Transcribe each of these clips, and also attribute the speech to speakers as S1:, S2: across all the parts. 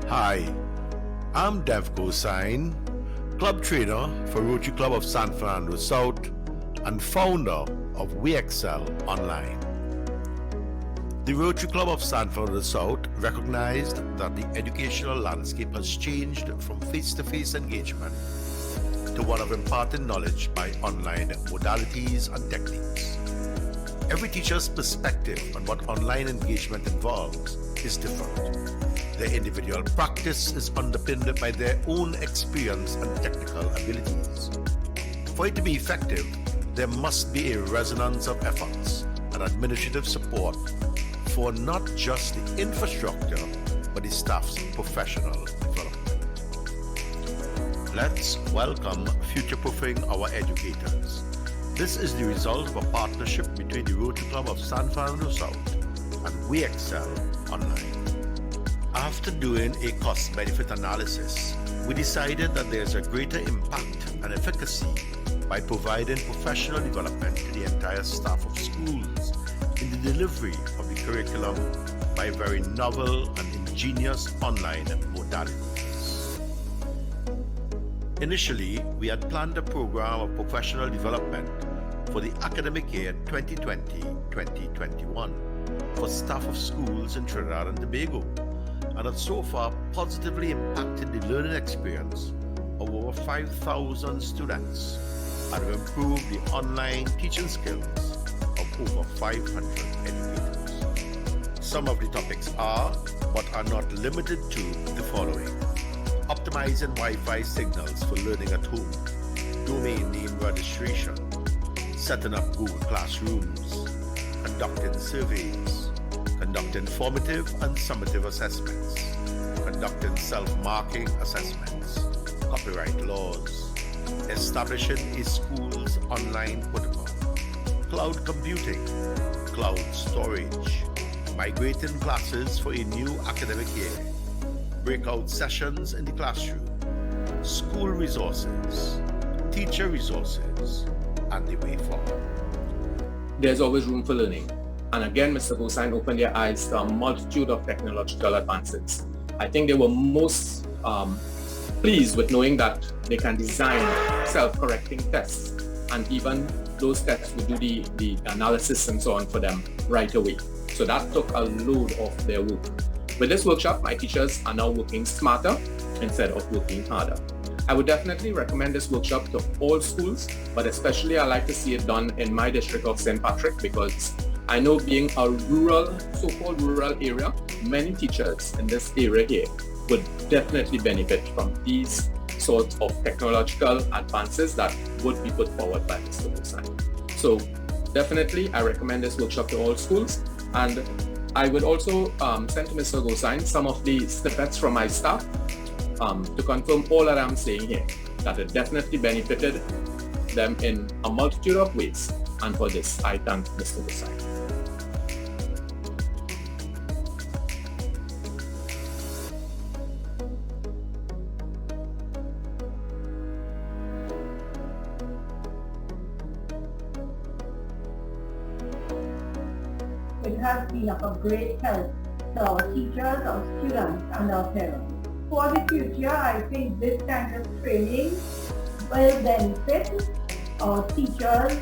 S1: Hi, I'm Dev Gosain, club trainer for Rotary Club of San Fernando South and founder of WeXL Online. The Rotary Club of San Fernando South recognized that the educational landscape has changed from face-to-face engagement to one of imparting knowledge by online modalities and techniques. Every teacher's perspective on what online engagement involves is different. Their individual practice is underpinned by their own experience and technical abilities. For it to be effective, there must be a resonance of efforts and administrative support for not just the infrastructure, but the staff's professional development. Let's welcome future-proofing our educators. This is the result of a partnership between the Rotary Club of San Fernando South and WeXL Online. After doing a cost-benefit analysis, we decided that there's a greater impact and efficacy by providing professional development to the entire staff of schools in the delivery of the curriculum by very novel and ingenious online modalities. Initially, we had planned a program of professional development for the academic year 2020-2021 for staff of schools in Trinidad and Tobago, and have so far positively impacted the learning experience of over 5,000 students and have improved the online teaching skills of over 500 educators. Some of the topics are, but are not limited to, the following: optimizing Wi-Fi signals for learning at home, domain name registration, setting up Google Classrooms, conducting surveys, conducting formative and summative assessments, conducting self-marking assessments, copyright laws, establishing a school's online protocol, cloud computing, cloud storage, migrating classes for a new academic year, breakout sessions in the classroom, school resources, teacher resources, and the way forward.
S2: There's always room for learning. And again, Mr. Gosain opened their eyes to a multitude of technological advances. I think they were most pleased with knowing that they can design self-correcting tests, and even those tests would do the analysis and so on for them right away. So that took a load off their work. With this workshop, my teachers are now working smarter instead of working harder. I would definitely recommend this workshop to all schools, but especially I like to see it done in my district of St. Patrick, because I know, being a rural, so-called rural area, many teachers in this area here would definitely benefit from these sorts of technological advances that would be put forward by Mr. Gosain. So definitely I recommend this workshop to all schools, and I would also send to Mr. Gosain some of the snippets from my staff to confirm all that I'm saying here, that it definitely benefited them in a multitude of ways. And for this, I thank Mr. Gosain.
S3: It has been of great help to our teachers, our students, and our parents. For the future, I think this kind of training will benefit our teachers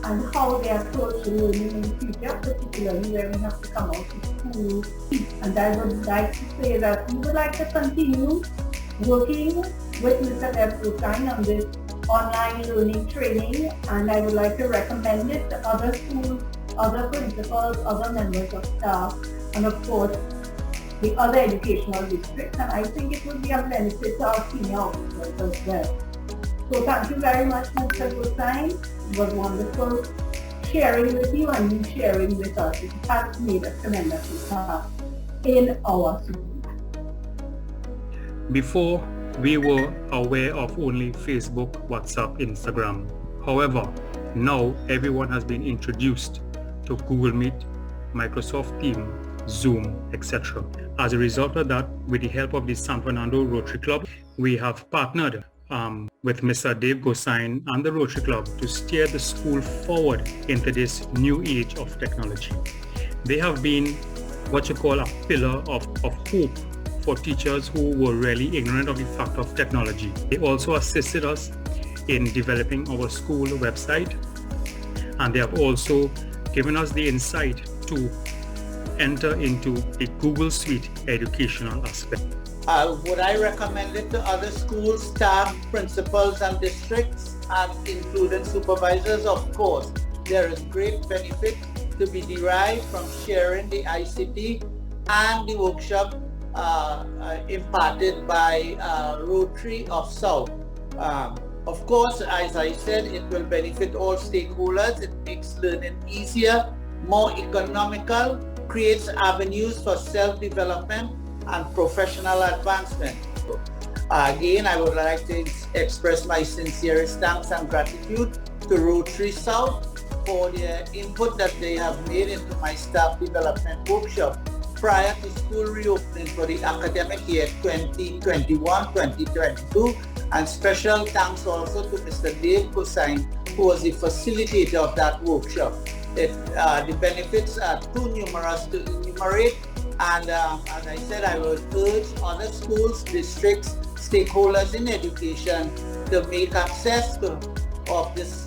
S3: and how they approach learning in the future, particularly when we have to come out to school. And I would like to say that we would like to continue working with Mr. Dev Gosain on this online learning training, and I would like to recommend it to other schools, other principals, other members of staff, and of course the other educational districts, and I think it would be a benefit to our senior officers as well. So thank you very much, Mr. Gosain. It was wonderful sharing with you and you sharing with us. It has made a tremendous impact in our school.
S4: Before, we were aware of only Facebook, WhatsApp, Instagram. However, now everyone has been introduced to Google Meet, Microsoft Teams, Zoom, etc. As a result of that, with the help of the San Fernando Rotary Club, we have partnered with Mr. Dev Gosain and the Rotary Club to steer the school forward into this new age of technology. They have been what you call a pillar of hope for teachers who were really ignorant of the fact of technology. They also assisted us in developing our school website, and they have also given us the insight to enter into the Google Suite educational aspect.
S5: Would I recommend it to other schools, staff, principals, and districts, and including supervisors? Of course, there is great benefit to be derived from sharing the ICT and the workshop imparted by Rotary of South. Of course, as I said, it will benefit all stakeholders. It makes learning easier, more economical, creates avenues for self-development and professional advancement. Again, I would like to express my sincerest thanks and gratitude to Rotary South for their input that they have made into my staff development workshop prior to school reopening for the academic year 2021-2022. And special thanks also to Mr. Dave Hussain, who was the facilitator of that workshop. The benefits are too numerous to enumerate, and as I said, I will urge other schools, districts, stakeholders in education to make access of this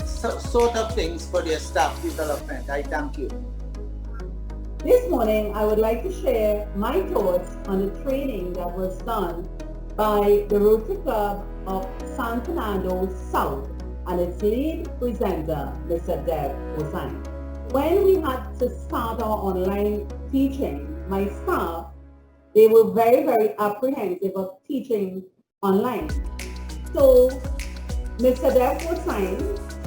S5: sort of things for their staff development. I thank you.
S3: This morning, I would like to share my thoughts on the training that was done by the Rotary Club of San Fernando South and its lead presenter, Mr. Dave Hussain. When we had to start our online teaching, my staff, they were very, very apprehensive of teaching online. So Mr. Dave Hussain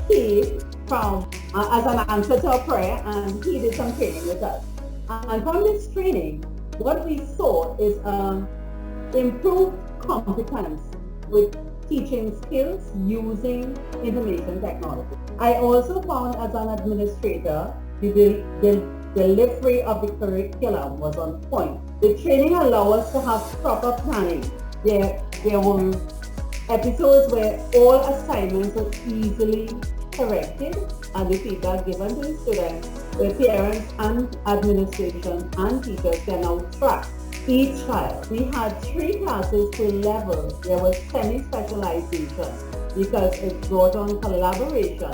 S3: came from as an answer to a prayer, and he did some training with us. And from this training, what we saw is improved competence with teaching skills using information technology. I also found as an administrator, the delivery of the curriculum was on point. The training allowed us to have proper planning. There were episodes where all assignments were easily corrected, and the feedback given to the students, where parents and administration and teachers can now track each child. We had 3 classes per level. There was semi-specialization because it brought on collaboration,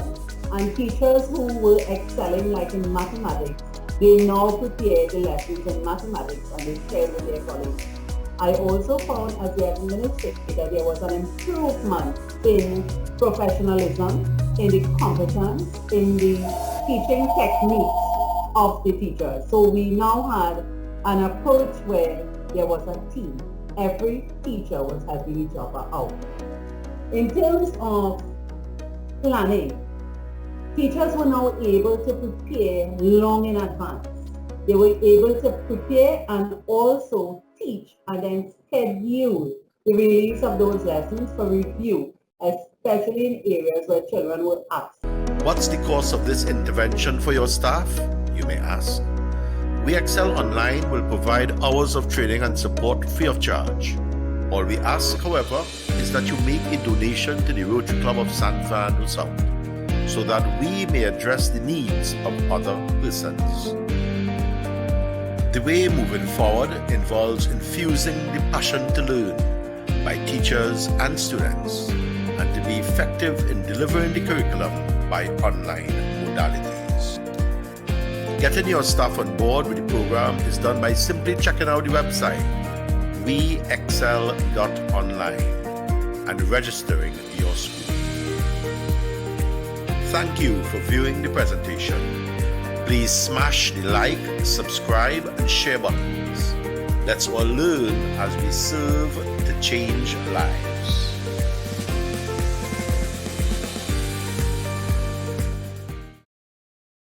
S3: and teachers who were excelling like in mathematics, they now prepare the lessons in mathematics and they share with their colleagues. I also found as the administrator there was an improvement in professionalism, in the competence, in the teaching techniques of the teachers. So we now had an approach where there was a team. Every teacher was helping each other out. In terms of planning, teachers were now able to prepare long in advance. They were able to prepare and also teach and then schedule the release of those lessons for review, especially in areas where children were absent.
S1: What's the cost of this intervention for your staff, you may ask? WeXL Online will provide hours of training and support free of charge. All we ask, however, is that you make a donation to the Rotary Club of San Fernando South so that we may address the needs of other persons. The way moving forward involves infusing the passion to learn by teachers and students, and to be effective in delivering the curriculum by online modalities. Getting your staff on board with the program is done by simply checking out the website WeXL.online and registering your school. Thank you for viewing the presentation. Please smash the like, subscribe, and share buttons. Let's all learn as we serve to change lives.